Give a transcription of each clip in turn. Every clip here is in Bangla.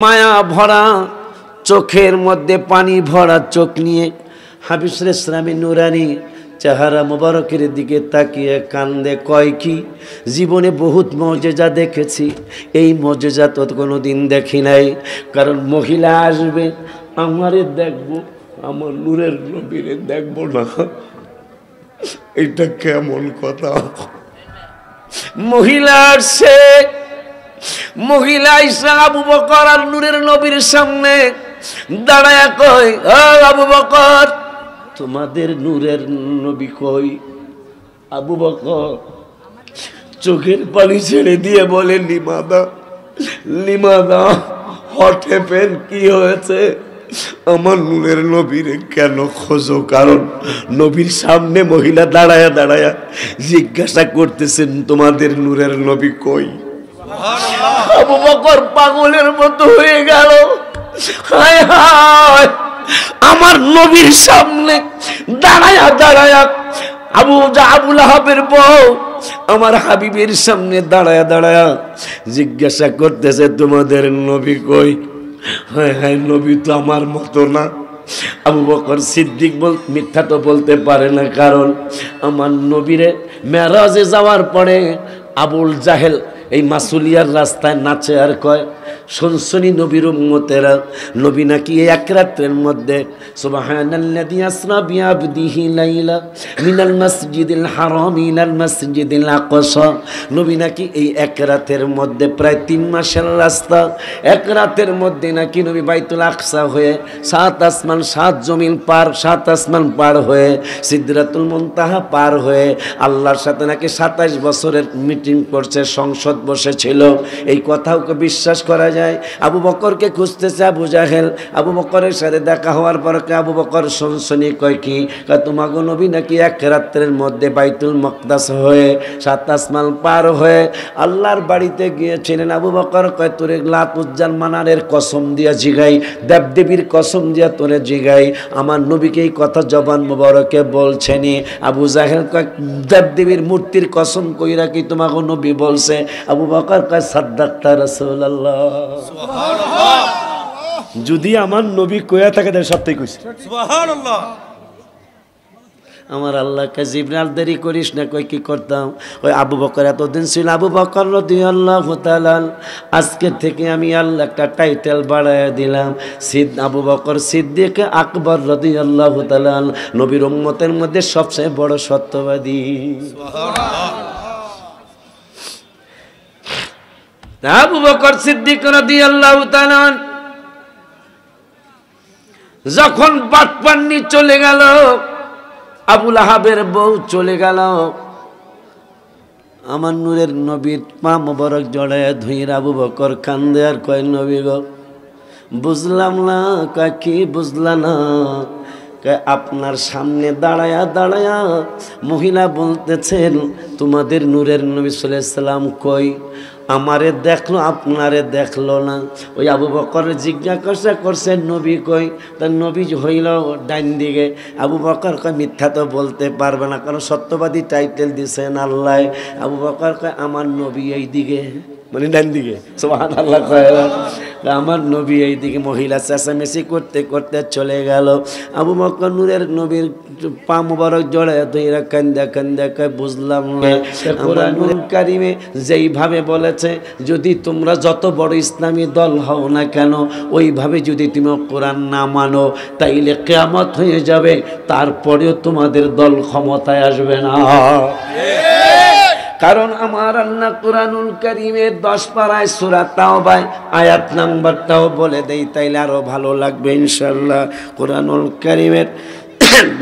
মায়া ভরা চোখের মধ্যে পানি ভরা চোখ নিয়ে হাফিজুল ইসলামী নুরানি চেহারা মোবারকের দিকে তাকিয়ে কান্দে, কয় কি জীবনে বহুত মজেজা দেখেছি, এই মজেজা তো কোনোদিন দেখি নাই। কারণ মহিলা আসবে, আমারে দেখবো, আমার নূরের নবীরে দেখবো না, এটা কেমন কথা? মহিলা আসছে, মহিলা ইসা আবু বকর আর নূরের নবীর সামনে দাঁড়ায়া কয়, ও আবু বকর, তোমাদের নূরের নবী কই? আবু বকর চোখের পানি ছেড়ে দিয়ে বলে, লিমাদা লিমাদা, হোয়াট হ্যাপেন, কি হয়েছে? আমার নূরের নবীরে কেন খোঁজো? কারণ নবীর সামনে মহিলা দাঁড়ায়া দাঁড়ায়া জিজ্ঞাসা করতেছেন, তোমাদের নূরের নবী কই? আবু বকর পাগলের মতো হয়ে গেল। হায় হায়, আমার নবীর সামনে দাঁড়ায়া দাঁড়ায়া আবুল আহাবের বউ আমার হাবিবের সামনে দাঁড়ায়া দাঁড়ায়া জিজ্ঞাসা করতেছে, তোমাদের নবী কই? হায় হায়, নবী তো আমার মতো না। আবু বকর সিদ্দিক মিথ্যা তো বলতে পারে না, কারণ আমার নবীরে মেরাজে যাওয়ার পরে আবুল জাহেল এই মাসুলিয়ার রাস্তায় নাচে আর কয়, শুনছনি নবীর উম্মতেরা, নবী নাকি এক রাতের মধ্যে সুবহানাল্লাযী আসরা বিআবদিহি লাইলা মিনাল মাসজিদিল হারাম ইলাল মাসজিদিল আকসা, নবী নাকি এই এক রাতের মধ্যে প্রায় 3 মাসের রাস্তা, এক রাতের মধ্যে নাকি নবী বাইতুল আকসা হয়ে 7 আসমান 7 জমিন পার, 7 আসমান পার হয়ে সিদরাতুল মুনতাহা পার হয়ে আল্লাহর সাথে নাকি 27 বছরের মিটিং করছে, সংসদ বসেছিল। এই কথাও বিশ্বাস করা যায়। আবু বকরকে খুঁজতেছে আবু জাহেল, আবু বকরের সাথে দেখা হওয়ার পর আবু বকর শুনছনি, কয় কি? তোমাগো নবী নাকি এক রাত্রের মধ্যে বাইতুল মকদাস হয়ে 7 আসমান পার হয়ে আল্লাহর বাড়িতে গিয়েছিলেন। আবু বকর কয়, তোরে লাত উজ্জাল মানারের কসম দিয়া জিগাই, দেবদেবীর কসম দিয়া তোরে জিগাই, আমার নবীকে এই কথা জবান মুবারকে বলছেনি। আবু জাহেল কয়, দেবদেবীর মূর্তির কসম কইরা কি তোমাগো নবী বলছে? আবু বকর কয়, সাদ্দাকতা রাসূলুল্লাহ, সুবহানাল্লাহ, যদি আমার নবী কইয়া থাকে তাহলে সত্যি কইছে, সুবহানাল্লাহ। আমার আল্লাহকে জিবরাইল, দেরি করিস না। কই কি করতাম? ওই আবু বকর এতদিন ছিল আবু বকর রাদিয়াল্লাহু তাআলা, আজকে থেকে আমি আল্লাহ একটা টাইটেল বাড়ায় দিলাম, আবু বকর সিদ্দিক আকবর রাদিয়াল্লাহু তাআলা, নবীর উম্মতের মধ্যে সবচেয়ে বড় সত্যবাদী, সুবহানাল্লাহ। আবু বকর সিদ্দিক রাদিয়াল্লাহু তাআলা যখন বাটপান্নি চলে গেল, আবুল আহাবের বউ চলে গেল, আমার নূরের নবীর পা মোবারক জড়ায় ধুইরা আবু বকর কান্দে আর কয়, নবী গো বুঝলাম না। কয় কি বুঝলা না? আপনার সামনে দাঁড়ায়া দাঁড়ায়া মহিলা বলতেছেন, তোমাদের নূরের নবী সাল্লাল্লাহু আলাইহি সাল্লাম কই? আমারে দেখলো, আপনারে দেখলো না। ওই আবু বকর জিজ্ঞাসা করছে, নবী কই? তার নবী হইল ডাইন দিকে। আবু বকর কয়, মিথ্যা তো বলতে পারবে না, কারণ সত্যবাদী টাইটেল দিছেন আল্লাহ। আবু বকর কয়, আমার নবী এই দিকে, মানে ডান দিকে, সুবহানাল্লাহ কয়, আমার নবী এই দিকে। মহিলা চেঁচামেচি করতে করতে চলে গেল। আবু বকর নূরের নবীর পা মুবারক জড়ায় ধইরা কান্দা কান্দা কয়, বুঝলাম না। কোরআনুল কারিমে যেইভাবে বলেছে, যদি তোমরা যত বড় ইসলামী দল হও না কেন, ওইভাবে যদি তুমি কোরআন না মানো, তাইলে কিয়ামত হয়ে যাবে, তারপরেও তোমাদের দল ক্ষমতায় আসবে না। কারণ আমার আল্লাহ কুরআনুল কারীমের 10 পারায় সূরা তাওবায় আয়াত নাম্বারটাও বলে দেই, তাইলে আরো ভালো লাগবে ইনশাআল্লাহ। কুরআনুল কারীমের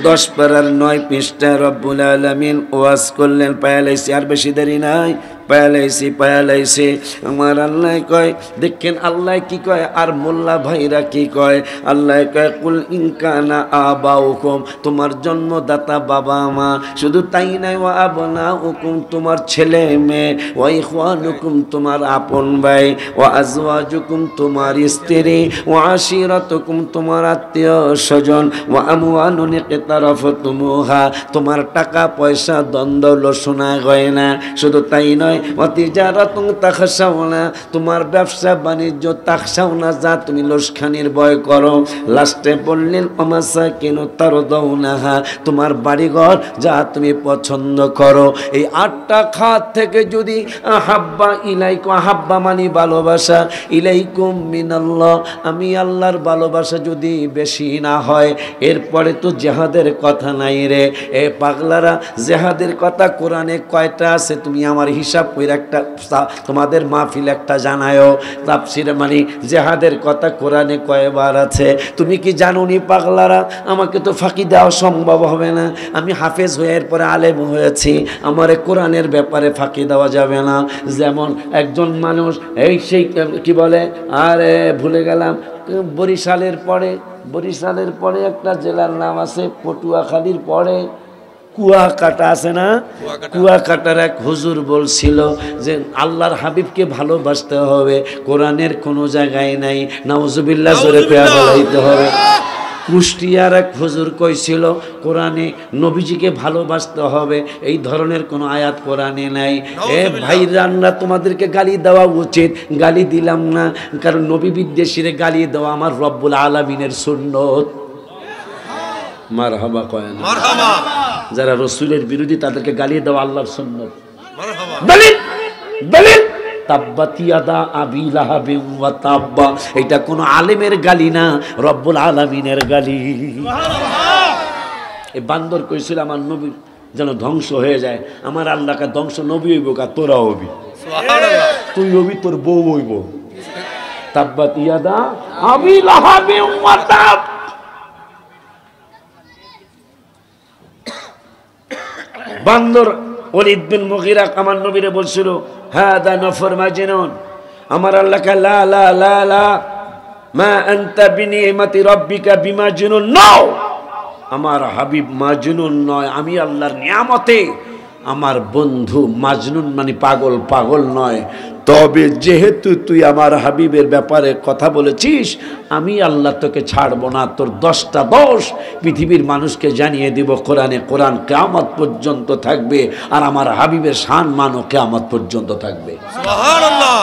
10 পারার 9 পৃষ্ঠা রব্বুল আলামিন ওয়াজ করলেন, পায়ালাইছি, আর বেশি দেরি নাই, পায়ালাইছি। আমার আল্লাহ কয়, দেখেন আল্লাহ কি কয় আর মোল্লা ভাইরা কি কয়। আল্লাহ কয়, কুল ইনকানা আবাউকুম, তোমার জন্মদাতা বাবা মা, শুধু তাই নাই, ওয়া আবনাউকুম, তোমার ছেলে মেয়ে, ওয়া ইখওয়ানুকুম, তোমার আপন ভাই, ওয়া আজওয়াজুকুম, তোমার স্ত্রী, ওয়া আশিরাতুকুম, তোমার আত্মীয় স্বজন, ওয়া আমওয়ালুন ইকতারাফতুমুহা, তোমার টাকা পয়সা দ্বন্দ্ব সোনা গয়না, শুধু তাই নয়, নয়, ওয়াতিজারাতুন তাখশাউনা, তোমার ব্যবসা বাণিজ্য তাখশাউনা, যা তুমি লোসখানির ভয় করো। লাস্টে বললেন ওমাসাকিনু তারদাউনাহা, তোমার বাড়িঘর যা তুমি পছন্দ করো। এই 8টা খাত থেকে যদি আহাব্বা ইলাইকুম, আহাব্বা মানে ভালোবাসা, ইলাইকুম মিনাল্লাহ, আমি আল্লাহর ভালোবাসা যদি বেশি না হয়, এরপরে তো জিহাদের কথা নাই রে। এ পাগলারা, জিহাদের কথা কোরআনে কয়টা আছে তুমি আমার হিসাব করে একটা তোমাদের মাহফিল একটা জানায়ও। তাফসিরে মানে জিহাদের কথা কোরআনে কয়বার আছে তুমি কি জানো নি পাগলারা? আমাকে তো ফাঁকি দেওয়া সম্ভব হবে না, আমি হাফেজ হয়ে এরপরে আলেম হয়েছি, আমার কোরআনের ব্যাপারে ফাঁকি দেওয়া যাবে না। যেমন একজন মানুষ এই সেই কি বলে, আরে ভুলে গেলাম, বরিশালের পরে একটা জেলার নাম আছে, পটুয়াখালীর পরে কুয়াকাটা আছে না, কুয়াকাটার এক হুজুর বলছিল যে আল্লাহর হাবিবকে ভালোবাসতে হবে, কোরআনের কোনো জায়গায় নাই, নাউজুবিল্লাহ জোরে পেয়া বলাইতে হবে। কুষ্টিয়ার এক হুজুর কইছিল কোরআনে নবীজিকে ভালোবাসতে হবে, এই ধরনের কোনো আয়াত কোরআনে নাই। এ ভাইরানরা, তোমাদেরকে গালি দেওয়া উচিত, গালি দিলাম না, কারণ নবী বিদ্বেষীরে গালি দেওয়া আমার রব্বুল আলামিনের সুন্নত। মারহাবা কয় না? মারহাবা। যারা রসুলের বিরোধী তাদেরকে গালি দেওয়া আল্লাহর সুন্নত। মারহাবা। দলিল দলিল তাব্বাত ইয়াদা আবি লাহাবিন ওয়া তাব্বা, এটা কোনো আলেমের গালি না, রব্বুল আলামিনের গালি। এই বান্দর কইছিল আমার নবী যেন ধ্বংস হয়ে যায়, আমার আল্লাহকে ধ্বংস নবী হইব কা তোরা হবি, তুই হবি, তোর বউ হইব। তাব্বাত ইয়াদা আবি লাহাবিন ওয়া তাব। বান্দর ওয়ালিদ বিন মুগীরা আমার নবীরে বলছিল হাদা নফর মাজনুন, আমার আল্লাহকে লা লা লা লা মা আনতা বিনিমাতি রাব্বিকা বিমাজনুন, নাও, আমার হাবিব মাজনুন নয়, আমি আল্লাহর নিয়ামতে আমার বন্ধু মাজনুন মানে পাগল, পাগল নয়। তবে যেহেতু তুই আমার হাবিবের ব্যাপারে কথা বলেছিস, আমি আল্লাহ তোকে ছাড়বো না, তোর 10টা দোষ পৃথিবীর মানুষকে জানিয়ে দিব। কোরআনে কোরআন কিয়ামত পর্যন্ত থাকবে, আর আমার হাবিবের শান মানও কিয়ামত পর্যন্ত থাকবে। সুবহানাল্লাহ।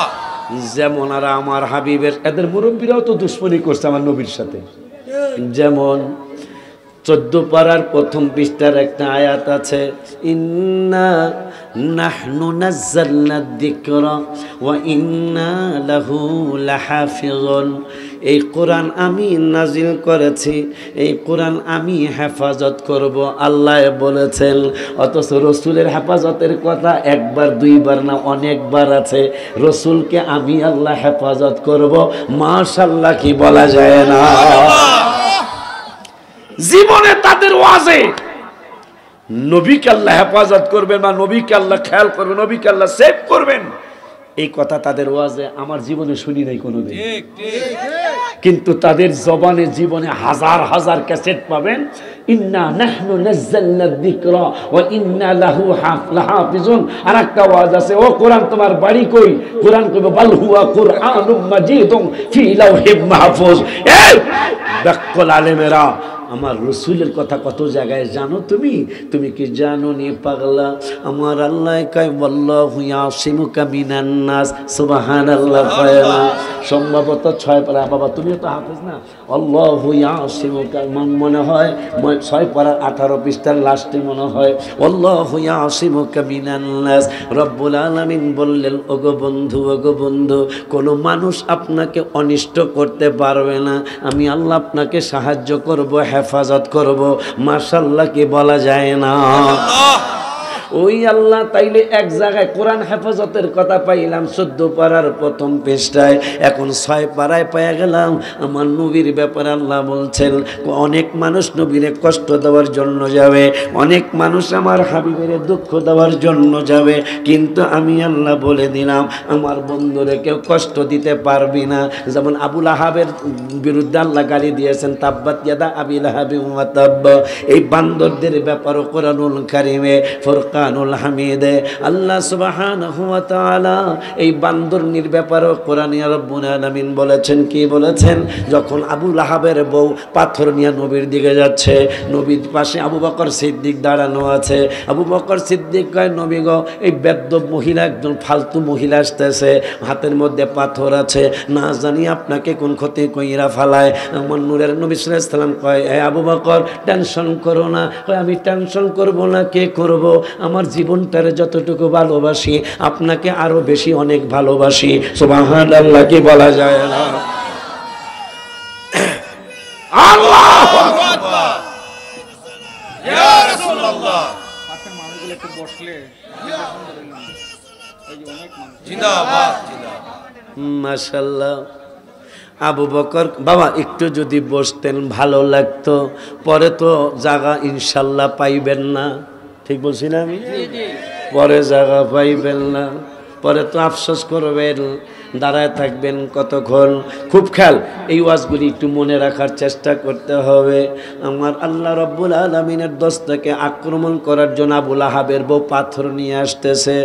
যেমন আর আমার হাবিবের, এদের মুরব্বীরাও তো দুশ্মনী করছে আমার নবীর সাথে। যেমন 14 পারার প্রথম পৃষ্ঠার একটা আয়াত আছে, ইন্না নাহনু নাযালনা যিকরা ওয়া ইন্না লাহু লাহাফিজুন, এই কোরআন আমি নাজিল করেছি, এই কোরআন আমি হেফাজত করব, আল্লাহ বলেছেন। অথচ রসুলের হেফাজতের কথা একবার দুইবার না, অনেকবার আছে। রসুলকে আমি আল্লাহ হেফাজত করব, মাশাআল্লাহ কি বলা যায় না? জীবনে তাদের ওয়াজে নবীকে আল্লাহ হেফাজত করবেন বা নবীকে আল্লাহ খেয়াল করবেন, নবীকে আল্লাহ সেভ করবেন, এই কথা তাদের ওয়াজে আমার জীবনে শুনি নাই কোনোদিন। কিন্তু তাদের জবানে জীবনে হাজার হাজার ক্যাসেট পাবেন, ইন্না নাহনু নাযালনা যিকরা ওয়া ইন্না লাহু লাহাফিজুন। আর একটা ওয়াজ আছে, ও কোরআন তোমার বাড়ি কই? কোরআন কইবে বাল হুয়া কুরআনুম মাজিদুন ফি লাওহিম মাহফুজ। এই বেকল আলেমেরা, আমার রসুলের কথা কত জায়গায় জানো তুমি? তুমি কি জানো নি পাগলা? আমার আল্লাহ কয় ওয়াল্লাহু ইয়াসিমুকা মিনান নাস, সুবহানাল্লাহ কয় না? সম্ভবত 6 পারা, বাবা তুমিও তো হাফেজ না, আল্লাহু ইয়াসিমুকা মনে হয় 6 পারা 18 পৃষ্ঠার লাস্টে মনে হয় আল্লাহু ইয়াসিমুকা মিনান নাস। রব্বুল আলামিন বললেন, ওগো বন্ধু, ওগো বন্ধু, কোনো মানুষ আপনাকে অনিষ্ট করতে পারবে না, আমি আল্লাহ আপনাকে সাহায্য করব, হেফাজত করব। মাশাআল্লাহ কি বলা যায় না? ওই আল্লাহ তাইলে এক জায়গায় কোরআন হেফাজতের কথা পাইলাম 14 পারার প্রথম পৃষ্ঠায়, এখন 6 পারায় পেয়ে গেলাম আমার নবীর ব্যাপারে আল্লাহ বলছেন অনেক মানুষ নবীরে কষ্ট দেওয়ার জন্য যাবে, অনেক মানুষ আমার হাবিবের দুঃখ দেওয়ার জন্য যাবে, কিন্তু আমি আল্লাহ বলে দিলাম আমার বন্ধুরে কেউ কষ্ট দিতে পারবি না। যেমন আবু লাহাবের বিরুদ্ধে আল্লাহ গালি দিয়েছেন, তাব্বাত ইয়াদা আবি লাহাবিন ওয়া তাব্বা। এই বান্দরদের ব্যাপারও কোরআনুল কারীমে ফুরকান ফুরকানুল হামিদ। আল্লাহ সুবহানাহু ওয়া তাআলা এই বান্দরনির ব্যাপারে কোরআনে রব্বুল আলামিন বলেছেন, কি বলেছেন? যখন আবু লাহাবের বউ পাথর নিয়ে নবীর দিকে যাচ্ছে, নবীর পাশে আবু বকর সিদ্দিক দাঁড়ানো আছে। আবু বকর সিদ্দিক কয়, নবী গো, এই বেদ্যব মহিলা, একজন ফালতু মহিলা আসতেছে, হাতের মধ্যে পাথর আছে, না জানি আপনাকে কোন ক্ষতি কইরা ফালায়। আমার নূরের নবী সাল্লাল্লাহু আলাইহি ওয়াসাল্লাম কয়, এ আবু বকর, টেনশন করো না। কয়, আমি টেনশন করব না, কে করব? আমার জীবনটারে যতটুকু ভালোবাসি, আপনাকে আরো বেশি অনেক ভালোবাসি। সুবহানাল্লাহ, কি বলা যায় না? আল্লাহু আকবার, ইয়া রাসূলুল্লাহ। আচ্ছা, মানুষগুলো একটু বসলে জিন্দাবাদ, জিন্দাবাদ, মাশাআল্লাহ। আবু বকর বাবা একটু যদি বসতেন ভালো লাগতো, পরে তো জায়গা ইনশাল্লাহ পাইবেন না। ঠিক বলছি না আমি? পরে জায়গা পাইবেন না, পরে তো আফসোস করবেন, দাঁড়ায় থাকবেন কতক্ষণ। খুব খেয়াল, এই ওয়াজগুলি একটু মনে রাখার চেষ্টা করতে হবে। আমার আল্লাহ রব্বুল আলামিনের দস্তকে আক্রমণ করার জন্য আবু লাহাবের বউ পাথর নিয়ে আসতেছে।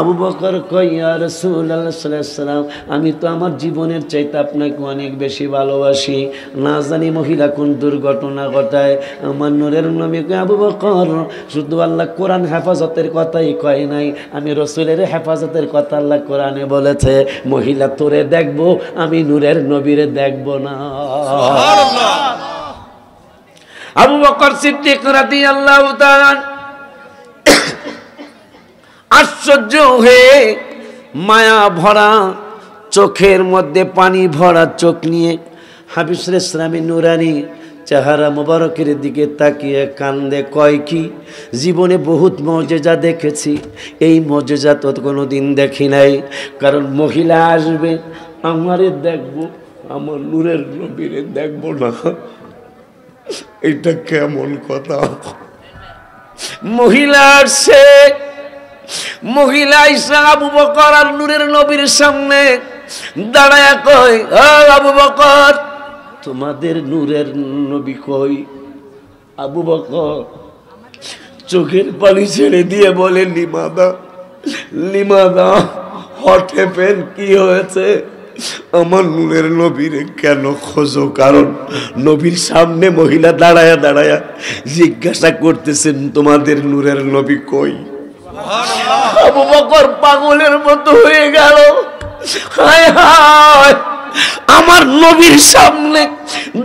আবু বকর কয়, ইয়া রাসূলুল্লাহ সাল্লাল্লাহু আলাইহি ওয়াসাল্লাম, আমি তো আমার জীবনের চাইতে আপনাকে অনেক বেশি ভালোবাসি, না জানি মহিলা কোন দুর্ঘটনা ঘটায়। আমার নূরের নবী কয়, আবু বকর, শুধু আল্লাহ কোরআন হেফাজতের কথাই কয় নাই, আমি রাসূলের হেফাজতের কথা আল্লাহ কোরআনে বলেছে। মহিলা তোরে দেখবো, আমি নূরের নবীরে দেখবো না। সুবহানাল্লাহ। আবু বকর সিদ্দিক রাদিয়াল্লাহু তাআলা আশ্চর্য হয়ে মায়া ভরা চোখের মধ্যে পানি ভরা চোখ নিয়ে হাবিবুল ইসলামের নুরানি চেহারা মোবারকের দিকে তাকিয়ে কান্দে। কয় কি, জীবনে বহুত মজেজা দেখেছি, এই মজেজা তো কোনোদিন দেখি নাই। কারণ মহিলা আসবে, আমারে দেখবো, আমার নূরের নবীরে দেখবো না, এটা কেমন কথা? মহিলা আসছে, মহিলা ইসা আবু বকর আর নূরের নবীর সামনে দাঁড়ায়া কয়, ও আবু বকর, তোমাদের নূরের নবী কই? আবু বকর চোখের পানি ছেড়ে দিয়ে বলে, লিমাদা, লিমাদা, হোয়াট হ্যাপেন্ড, কি হয়েছে? আমার নূরের নবীরে কেন খোঁজো? কারণ নবীর সামনে মহিলা দাঁড়ায়া দাঁড়ায়া জিজ্ঞাসা করতেছেন, তোমাদের নূরের নবী কই? আবু বকর পাগলের মতো হয়ে গেল। হায় হায়, আমার নবীর সামনে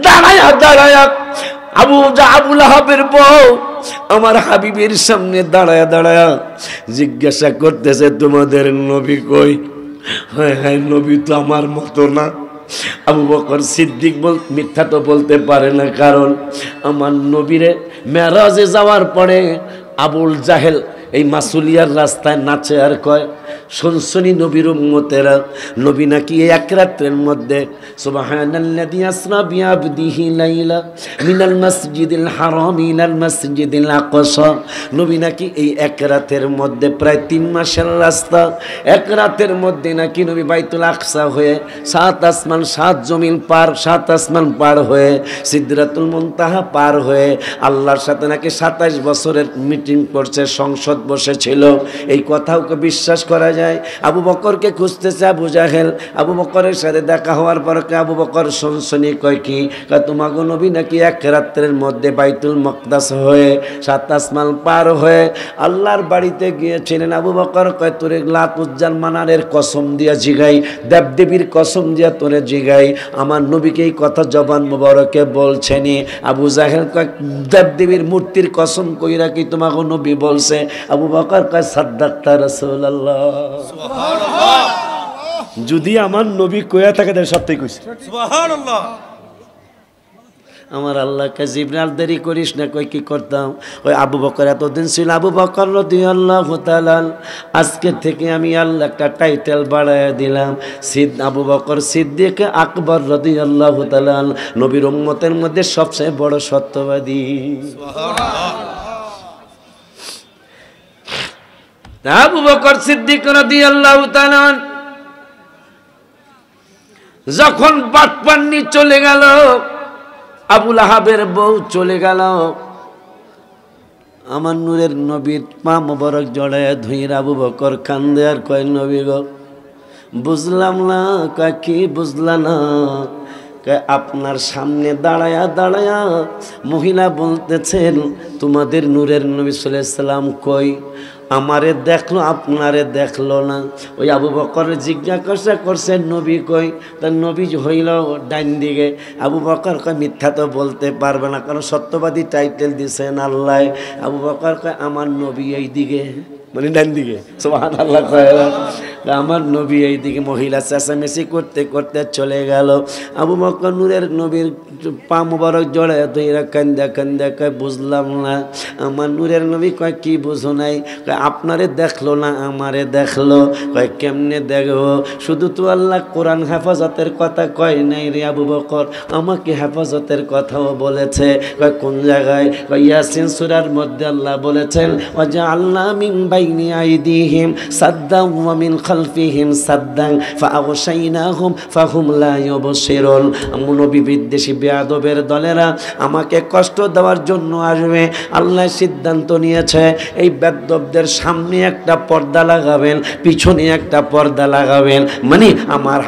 দাঁড়ায়া দাঁড়ায়া আবু লাহাবের বউ আমার হাবিবের সামনে দাঁড়ায়া দাঁড়ায়া জিজ্ঞাসা করতেছে, তোমাদের নবী কই? হায় হায়, নবী তো আমার মতো না। আবু বকর সিদ্দিক মিথ্যা তো বলতে পারে না, কারণ আমার নবীরে মেরাজে যাওয়ার পরে আবুল জাহেল এই মাসুলিয়ার রাস্তায় নাচে আর কয়, শুনছনি নবীর উম্মতেরা, নবী নাকি এক রাতের মধ্যে সুবহানাল্লাযী আসরা বিআবদিহি লাইলা মিনাল মাসজিদিল হারাম ইলাল মাসজিদিল আকসা, নবী নাকি এই এক রাতের মধ্যে প্রায় 3 মাসের রাস্তা, এক রাতের মধ্যে নাকি নবী বাইতুল আকসা হয়ে 7 আসমান 7 জমিন পার, 7 আসমান পার হয়ে সিদরাতুল মুনতাহা পার হয়ে আল্লাহর সাথে নাকি 27 বছরের মিটিং করছে, সংসদ বসেছিল। এই কথাও বিশ্বাস করা যায়? আবু বকরকে খুঁজতেছে আবু জাহেল। আবু বকরের সাথে দেখা হওয়ার পর আবু বকর শুনছনি, কয় কি? তোমাগো নবী নাকি এক রাত্রের মধ্যে বাইতুল মকদাস হয়ে 7 আসমান পার হয়ে আল্লাহর বাড়িতে গিয়েছিলেন। আবু বকর কয়, তোরে লাতুজ্জাল মানারের কসম দিয়া জিগাই, দেবদেবীর কসম দিয়া তোরে জিগাই, আমার নবীকে এই কথা জবান মুবারকে বলছেনি। আবু জাহেল কয়, দেবদেবীর মূর্তির কসম কইরা কি তোমাগো নবী বলছে? আবু বকর কয়, সাদ্দাকতা রাসূলুল্লাহ। সুবহানাল্লাহ। যদি আমার নবী কইয়া থাকে তাহলে সত্যি কইছে। সুবহানাল্লাহ। আমার আল্লাহকে জিবরাইল দেরি করিস না, কই কি করতাম? ওই আবু বকর এতদিন ছিল আবু বকর রাদিয়াল্লাহু তাআলা, আজকে থেকে আমি আল্লাহ একটা টাইটেল বাড়ায়া দিলাম, আবু বকর সিদ্দিক আকবর রাদিয়াল্লাহু তাআলা, নবীর উম্মতের মধ্যে সবচেয়ে বড় সত্যবাদী। সুবহানাল্লাহ। আবু বকর সিদ্দিক রাদিয়াল্লাহু তাআলা যখন বাটপান্নি চলে গেল, আবু লাহাবের বউ চলে গেল, আমার নূরের নবীর পা মোবারক জড়ায় ধুইর আবু বকর কান্দে আর কয় নবী গো বুঝলাম না, কয় কি বুঝলা না? আপনার সামনে দাঁড়ায়া দাঁড়ায়া মহিলা বলতেছেন তোমাদের নূরের নবী সাল্লাল্লাহু আলাইহি সাল্লাম কই? আমারে দেখলো আপনারে দেখলো না। ওই আবু বকর জিজ্ঞাসা করছে নবী কই? তার নবী হইল ডাইন দিকে। আবু বকর কয় মিথ্যা তো বলতে পারবে না, কারণ সত্যবাদী টাইটেল দিছেন আল্লাহ। আবু বকর কয় আমার নবী এই দিকে, মানে ডান দিকে। সুবহানাল্লাহ কয় আমার নবী এই দিকে। মহিলা চেঁচামেচি করতে করতে চলে গেল। আবু বকর নূরের নবীর পা মোবারক জড়ায় ধইরা কান্দা কান্দা কয় বুঝলাম না। আমার নূরের নবী কয় কি বুঝো নাই? কয় আপনারে দেখলো না আমারে দেখলো। কয় কেমনে দেখো? শুধু তো আল্লাহ কোরআন হেফাজতের কথা কয় নাই রে আবু বকর, আমাকে হেফাজতের কথাও বলেছে। কয় কোন জায়গায়? কয় ইয়াসিন সূরার মধ্যে আল্লাহ বলেছেন ওয়াজআলনা মিন বাইনি আইদিহিম সাদ্দান ওয়া মিন খালফিহিম সাদ্দান ফাআগশাইনাহুম ফাহুম লা ইউবসিরুন। নবী বিদ্বেষী বেয়াদবের দলেরা আমাকে কষ্ট দেওয়ার জন্য আসবে। আল্লাহ সিদ্ধান্ত নিয়েছে এই বেয়াদবদের সামনে একটা পর্দা লাগাবেন, পিছনে একটা পর্দা লাগাবেন। মানে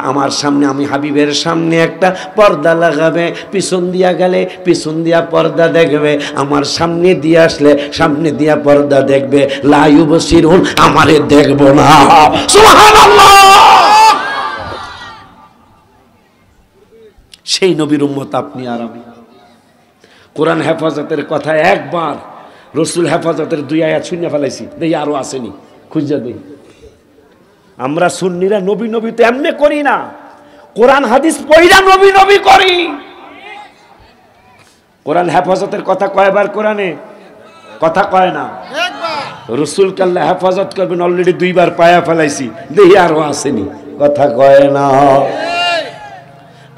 আমার সামনে, আমি হাবিবের সামনে একটা পর্দা লাগাবে, পিছন দিয়া গেলে পিছন দিয়া পর্দা দেখবে, আমার সামনে দিয়ে আসলে সামনে দিয়া পর্দা দেখবে। লা ইউবসিরুন, আমারে দেখবো না। সুবহানাল্লাহ। সেই নবীর উম্মত আপনি আর আমি। কোরআন হেফাজতের কথা একবার, রসুল হেফাজতের 2 আয়াত শূন্য ফেলাইছি, দেখি আরো আসেনি, খুঁজা দিই। আমরা সুন্নিরা নবী নবী তো এমনি করি না, কোরআন হাদিস পড়া নবী নবী করি। কোরআন হেফাজতের কথা কয়বার কোরআনে? কথা কয় না। রসুল কাল্লা হেফাজত করবেন অলরেডি 2 বার পায়া ফেলাইছি, দেখি আরো আসেনি, কথা কয় না।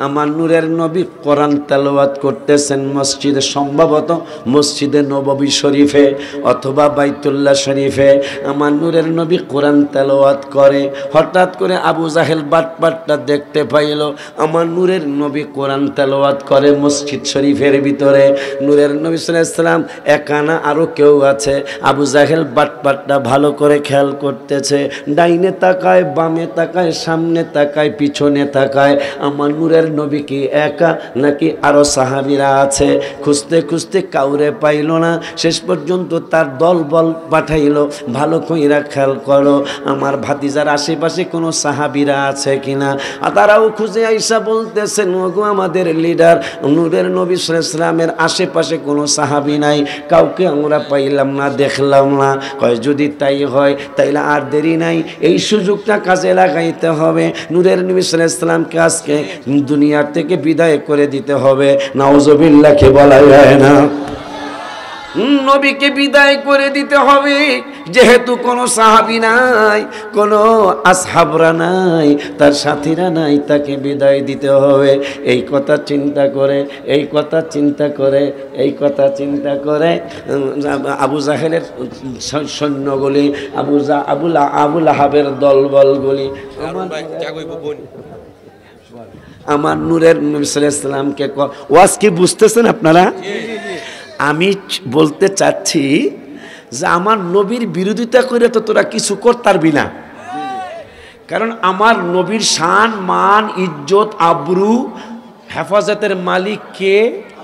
আমার নূরের নবী কোরআন তেলাওয়াত করতেছেন মসজিদে, সম্ভবত মসজিদে নববী শরীফে অথবা বাইতুল্লাহ শরীফে। আমার নূরের নবী কোরআন তেলাওয়াত করে, হঠাৎ করে আবু জাহেল বাটপাটটা দেখতে পাইল আমার নূরের নবী কোরআন তেলাওয়াত করে মসজিদ শরীফের ভিতরে। নূরের নবী সাল্লাল্লাহু আলাইহি সাল্লাম একা না, আরও কেউ আছে। আবু জাহেল বাটপাটটা ভালো করে খেয়াল করতেছে, ডাইনে তাকায়, বামে তাকায়, সামনে তাকায়, পিছনে তাকায়। আমার নূরের নবী কি একা নাকি আরো সাহাবীরা আছে? খুঁজতে খুঁজতে কাউরে পাইল না, শেষ পর্যন্ত তার দল বল পাঠাইল। ভালো কইরা খেয়াল করো আমার ভাতিজার আশেপাশে কোনো সাহাবীরা আছে কিনা। তারাও খুঁজে আইসা বলতেছেন ওগো আমাদের লিডার নূরের নবী সাল্লাল্লাহু আলাইহি সাল্লামের আশেপাশে কোনো সাহাবী নাই, কাউকে আমরা পাইলাম না, দেখলাম না। কয় যদি তাই হয় তাইলে আর দেরি নাই, এই সুযোগটা কাজে লাগাইতে হবে। নূরের নবী সাল্লাল্লাহু আলাইহি সাল্লামকে আজকে দুনিয়ার থেকে বিদায় করে দিতে হবে। নাউজুবিল্লাহ কে বলা যায় না? নবীকে বিদায় করে দিতে হবে, যেহেতু কোনো সাহাবী নাই, কোনো আসহাবরা নাই, তার সাথীরা নাই, তাকে বিদায় দিতে হবে। এই কথা চিন্তা করে, এই কথা চিন্তা করে, এই কথা চিন্তা করে আবু জাহেলের সৈন্যগুলি, আবুল আহাবের দলবলগুলি আমার নূরের নবী সাল্লাল্লাহু আলাইহি সাল্লামকে ওয়াজ কি বুঝতেছেন আপনারা? আমি বলতে চাচ্ছি যে আমার নবীর বিরোধিতা করে তো তোরা কিছু করতে পারবি না, কারণ আমার নবীর শান, মান, ইজ্জত, আবরু, হেফাজতের মালিক কে?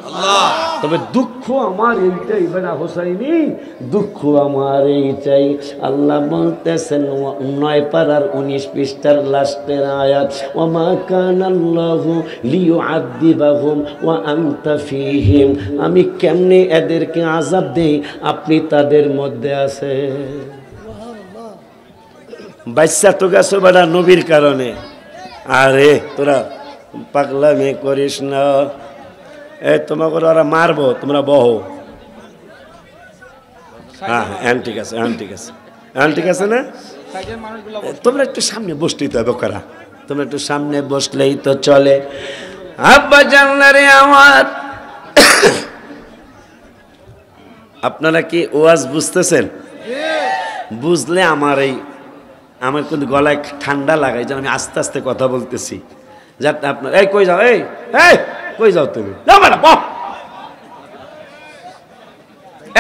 আল্লাহ। তবে দুঃখ আমার এইটাই বেটা হোসাইনি, দুঃখ আমার এইটাই। আল্লাহ বলতেছেন 9 পারার 19 পৃষ্ঠার লাস্টের আয়াত, ওমা কানাল্লাহু লিয়ুআযিবাহুম ওয়া আনতা ফীহিম। আমি কেমনে এদেরকে আযাব দেই, আপনি তাদের মধ্যে আছে। বাচ্চা তো গেছো বেটা নবীর কারণে। আরে তোরা পাগলামি করিস না, তোমাকে ওরা মারবো, তোমরা বহো। হ্যাঁ হ্যাঁ ঠিক আছে, ঠিক আছে, ঠিক আছে না? তোমরা একটু সামনে বসতেই তো হবে করা, তোমরা একটু সামনে বসলেই তো চলে। আব্বা জানলারে আমার, আপনারা কি ওয়াজ বুঝতেছেন? বুঝলে আমার কিন্তু গলায় ঠান্ডা লাগাই, যেন আমি আস্তে আস্তে কথা বলতেছি, যাতে আপনার এই কই যাও, এই কই যাও তুমি?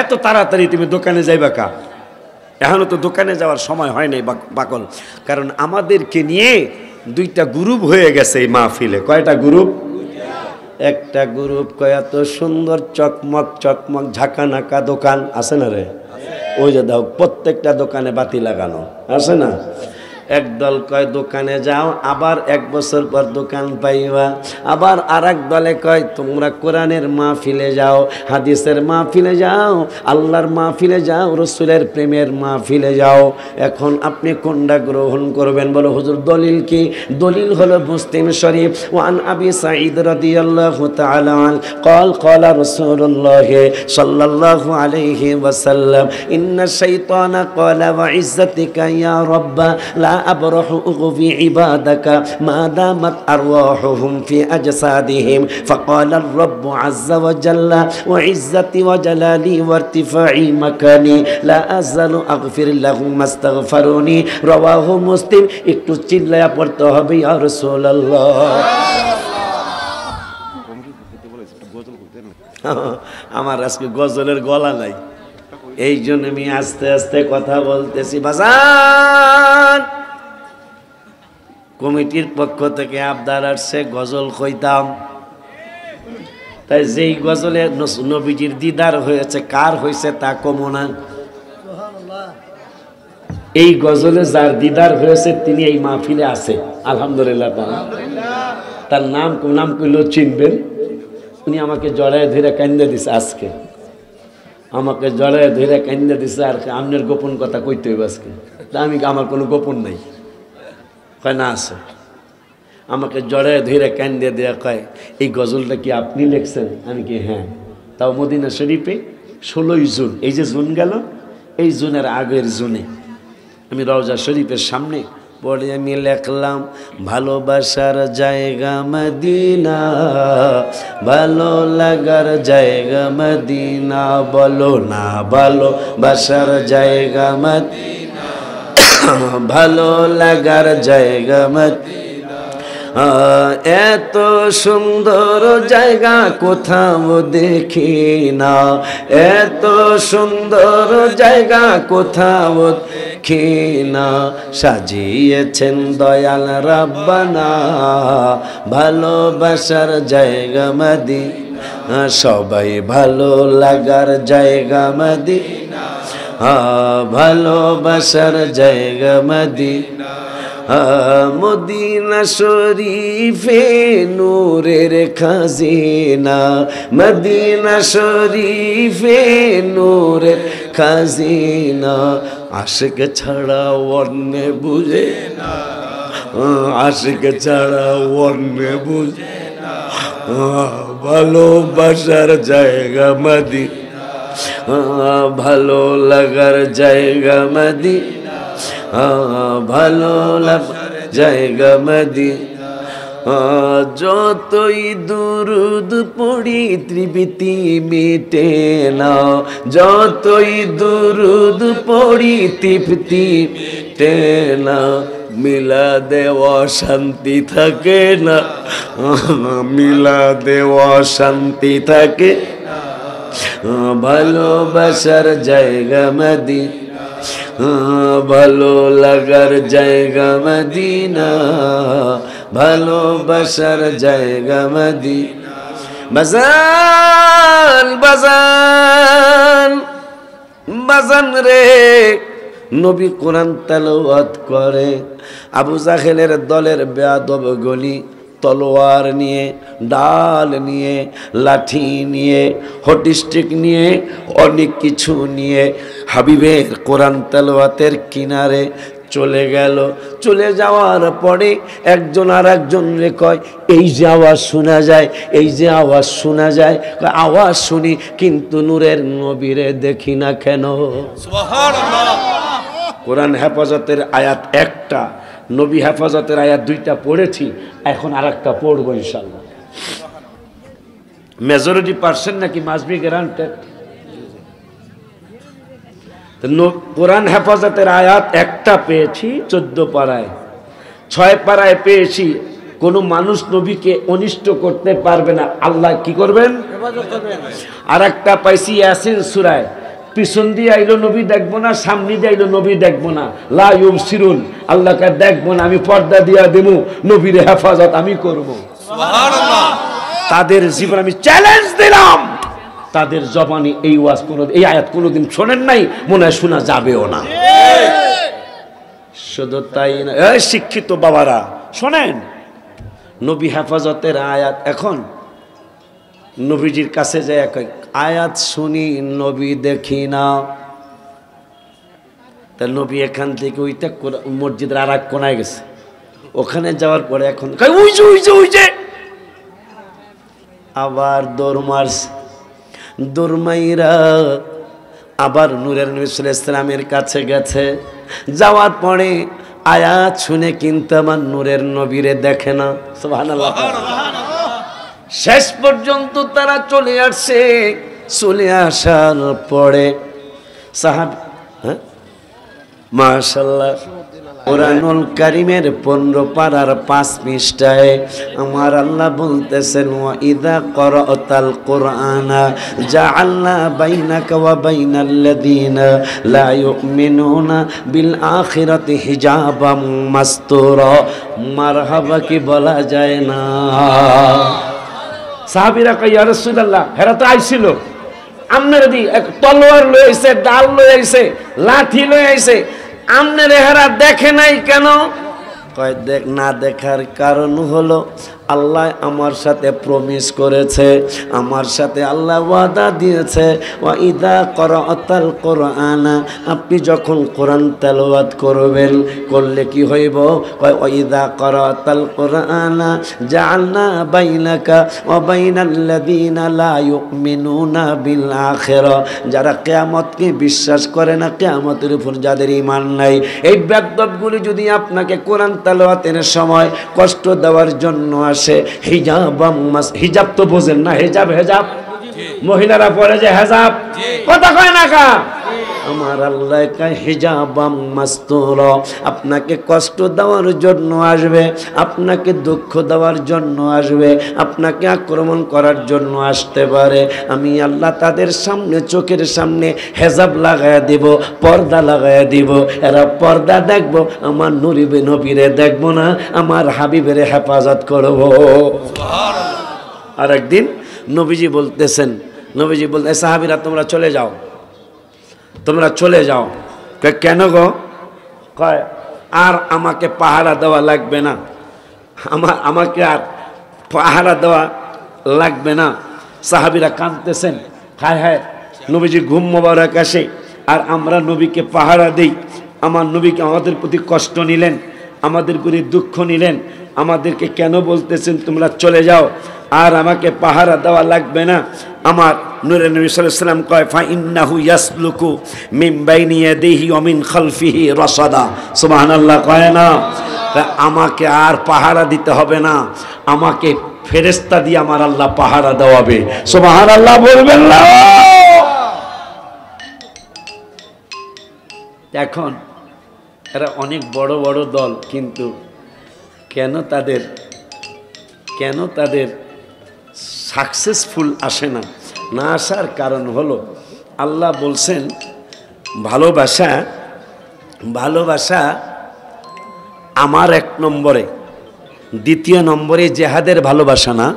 এত তাড়াতাড়ি তুমি দোকানে যাইবা কা? এখনো তো দোকানে যাওয়ার সময় হয় নাই বাকল, কারণ আমাদেরকে নিয়ে দুইটা গ্রুপ হয়ে গেছে এই মাহফিলে। কয়টা গ্রুপ? একটা গ্রুপ কয় এত সুন্দর চকমক চকমক ঝাঁকানাকা দোকান আছে না রে, ওই যে দাও প্রত্যেকটা দোকানে বাতি লাগানো আছে না। একদল কয় দোকানে যাও, আবার 1 বছর পর দোকান পাইবা। আবার আর এক দলে কয় তোমরা কোরআনের মাহফিলে যাও, হাদিসের মাহফিলে যাও, আল্লাহর মাহফিলে যাও, রসুলের প্রেমের মাহফিলে যাও। এখন আপনি কোনটা গ্রহণ করবেন বলো হুজুর? দলিল কি? দলিল হলো মুসলিম শরীফ। ওয়ান আবি সাঈদ রাদিয়াল্লাহু তাআলা আন قال قال رسول الله صلى الله عليه وسلم إن الشيطان قال وعزتك يا رب لا أبرح أغوي عبادك ما دامت أرواحهم في أجسادهم فقال الرب عز وجل وعزتي وجلالي وارتفاع مكاني لا أزال أغفر لهم ما استغفروني رواه مسلم। একটু চিল্লায়া পড়তে হবে ইয়া রাসূলুল্লাহ। আমার আজকে গজলের গলা নাই, এই জন্য আমি আস্তে আস্তে কথা বলতেছি। বাজান কমিটির পক্ষ থেকে আবদার আসছে গজল কইতাম, তাই যেই গজলে নবীজির দিদার হয়েছে, কার হয়েছে তা কমো না। এই গজলে যার দিদার হয়েছে তিনি এই মাহফিলে আছে আলহামদুলিল্লাহ। তার নাম কইলেও চিনবেন। উনি আমাকে জড়ায় ধরে কান্দে দিছে, আজকে আমাকে জড়ায় ধরে কান্দে দিছে। আর আপনার গোপন কথা কইতে হইব আজকে। আমি আমার কোনো গোপন নাই, কয় না আছে। আমাকে জড়ায় ধরে কান্দে দেয়া কয় এই গজলটা কি আপনি লিখছেন? আমি কি হ্যাঁ। তাও মদিনা শরীফে 16ই জুন, এই যে জুন গেল, এই জুনের আগের জুনে আমি রওজা শরীফের সামনে পড়ে আমি লেখলাম ভালোবাসার জায়গা মদিনা, ভালো লাগার জায়গা মদিনা, বলো না ভালোবাসার জায়গা মদিনা, ভালো লাগার জায়গা মদিনা। এত সুন্দর জায়গা কোথাও দেখি না, এত সুন্দর জায়গা কোথাও দেখি না, সাজিয়েছেন দয়াল রাব্বানা ভালোবাসার জায়গা মদিনা, সবাই ভালো লাগার জায়গা মদিনা, ভালোবাসার জায়গা মদিনা। মদিনা শরীফে নূরের খাজিনা, মদিনা শরীফে নূরের খাজিনা, আশিক ছাড়া অন্য বুঝে না, আশিক ছাড়া অন্য বুঝে না, ভালোবাসার জায়গা মদিনা, ভালো লাগার জায়গা মদিনা, ভালো লাগার জায়গা মদিনা। যতই দুরুদ পড়ি তৃপ্তি মিটে না, যতই দুরুদ পড়ি তৃপ্তি মিটে না, মিলা দেওয়া শান্তি থাকে না, মিলা দেওয়া শান্তি থাকে না, ভালোবাসার জায়গা মদিনা, ভালো লাগার জায়গা মদিনা, ভালোবাসার জায়গা মদিনা। বাজান বাজান বাজান রে, নবী কোরআন তেলাওয়াত করে, আবু জাহেলের দলের বেয়াদব গলি তলোয়ার নিয়ে, ডাল নিয়ে, লাঠি নিয়ে, হটিস্টিক নিয়ে, অনেক কিছু নিয়ে হাবিবের কোরআন তেলাওয়াতের কিনারে চলে গেল। চলে যাওয়ার পরে একজন আর একজনরে কয় এই যে আওয়াজ শোনা যায়, এই যে আওয়াজ শোনা যায়, আওয়াজ শুনি কিন্তু নূরের নবীরে দেখি না কেন? সুবহানাল্লাহ। কোরআন হেফাজতের আয়াত একটা, নবী হেফাজতের আয়াত 2টা পড়েছি, এখন আর একটা পড়বো ইনশাল্লাহ। মেজরিটি পার্সেন্ট নাকি মাস্ট বি গ্যারান্টেড। কোরআন হেফাজতের আয়াত একটা পেয়েছি 14 পারায়, 6 পারায় পেয়েছি কোনো মানুষ নবীকে অনিষ্ট করতে পারবে না, আল্লাহ কি করবেন? আর একটা পাইছি ইয়াসিন সূরায় পিছন দিয়ে আইলো নবী দেখবো না, সামনে দিয়ে আইলো নবী দেখবো না। লা ইউবসিরুন, আল্লাহকে দেখবো না, আমি পর্দা দিয়া দেবো, নবীর হেফাজত আমি করব। সুবহানাল্লাহ। তাদের জীবন আমি চ্যালেঞ্জ দিলাম, তাদের জবানে এই ওয়াজ এই আয়াত কোনোদিন শোনেন নাই, মনে হয় শোনা যাবেও না। শুধু তাই না, এই শিক্ষিত বাবারা শোনেন, নবী হেফাজতের আয়াত এখন নবীজির কাছে যায় আয়াত শুনি, নবী দেখি না। তা নবী এখান থেকে ওইটা মসজিদের আর এক কোনায় গেছে, ওখানে যাওয়ার পরে এখন উইজে আবার দৌড় মারছে, দৌড় মাইরা আবার নূরের নবী সাল্লাল্লাহু আলাইহি ওয়াসাল্লামের কাছে গেছে। যাওয়ার পরে আয়াত শুনে কিন্তু আমার নূরের নবীরে দেখে না। সুবহানাল্লাহ। শেষ পর্যন্ত তারা চলে আসছে। চলে আসার পরে সাহাবী, মাশাআল্লাহ, কোরআনুল কারীমের 15 পারার 5 পৃষ্ঠায় আমার আল্লাহ বলতেছেন, ওয়া ইযা ক্বরাতাল কুরআনা জাআলনা বাইনাকা ওয়া বাইনাল্লাযীনা লা ইউমিনুনা বিল আখিরাতি হিজাবাম মাসতুরা। মারহাবা কি বলা যায় না? সাহাবীরা কয়, ইয়া রাসূলুল্লাহ, হেরা তো আইছিল, আমনের দি এক তলোয়ার লয়ে আইছে, ডাল লয়ে আইছে, লাঠি লয়ে আইছে, আমনের হেরা দেখে নাই কেন? কয় না দেখার কারণ হলো আল্লাহ আমার সাথে প্রমিস করেছে, আমার সাথে আল্লাহ ওয়াদা দিয়েছে, ওয়া ইদা ক্বরাতাল কুরআনা, আপনি যখন কোরআন তেলাওয়াত করবেন, করলে কি হইব? কয় ওয়া ইদা ক্বরাতাল কুরআনা জাআলনা বাইনাকা ওয়া বাইনাল্লাযীনা লা ইউমিনুনা বিল আখিরা, যারা কিয়ামতকে বিশ্বাস করে না, কিয়ামতের উপর যাদের ঈমান নাই, এই বেদবগুলি যদি আপনাকে কোরআন তেলাওয়াতের সময় কষ্ট দেওয়ার জন্য আসে, হিজাব তো বোঝেন না, হেজাব মহিলারা পরে যে হেজাব, কথা কয় না কা? আমার আল্লাহ কয় হিজাবাম মাসতুরা, আপনাকে কষ্ট দেওয়ার জন্য আসবে, আপনাকে দুঃখ দেওয়ার জন্য আসবে, আপনাকে আক্রমণ করার জন্য আসতে পারে। আমি আল্লাহ তাদের সামনে, চোখের সামনে হেজাব লাগায়া দিব, পর্দা লাগায়া দিব। এরা পর্দা দেখবো, আমার নবীরে দেখবো না, আমার হাবিবের হেফাজত করব। আর একদিন নবীজি বলতেছেন, নবীজি বলতে, সাহাবীরা তোমরা চলে যাও, তোমরা চলে যাও। কেন গো? কয় আর আমাকে পাহারা দেওয়া লাগবে না, আমাকে আর পাহারা দেওয়া লাগবে না। সাহাবীরা কাঁদতেছেন, হায় হায়, নবীজি ঘুম মোবারক আসে আর আমরা নবীকে পাহারা দেই, আমার নবীকে আমাদের প্রতি কষ্ট নিলেন, আমাদের প্রতি দুঃখ নিলেন, আমাদেরকে কেন বলতেছেন তোমরা চলে যাও, আর আমাকে পাহারা দেওয়া লাগবে না? আমার নূরের নবী সাল্লাল্লাহু আলাইহি ওয়াসাল্লাম কয়, ফা ইন্নাহু ইয়াসলুকু মিন বাইনি ইয়াদিহি ওয়া মিন খালফিহি রাসাদা। সুবহানাল্লাহ কয় না? আমাকে আর পাহারা দিতে হবে না, আমাকে ফেরেশতা দিয়ে আমার আল্লাহ পাহারা দেওয়াবে। সুবহানাল্লাহ বলবেন না? এখন এরা অনেক বড় বড় দল, কিন্তু কেন তাদের সাকসেসফুল আসে না? না আসার কারণ হলো আল্লাহ বলছেন, ভালোবাসা আমার 1 নম্বরে, 2 নম্বরে জেহাদের ভালোবাসা না,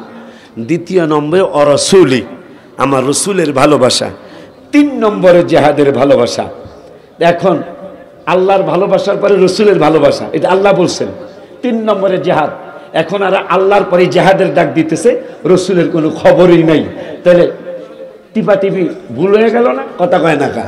2 নম্বরে অরসুলি, আমার রসুলের ভালোবাসা, 3 নম্বরে জেহাদের ভালোবাসা। এখন আল্লাহর ভালোবাসার পরে রসুলের ভালোবাসা, এটা আল্লাহ বলছেন, 3 নম্বরে জেহাদ। এখন আর আল্লাহর পরে জেহাদের ডাক দিতেছে, রসুলের কোনো খবরই নাই। তাহলে টিপা টিপি ভুল হয়ে গেল না? কথা কয় না কা?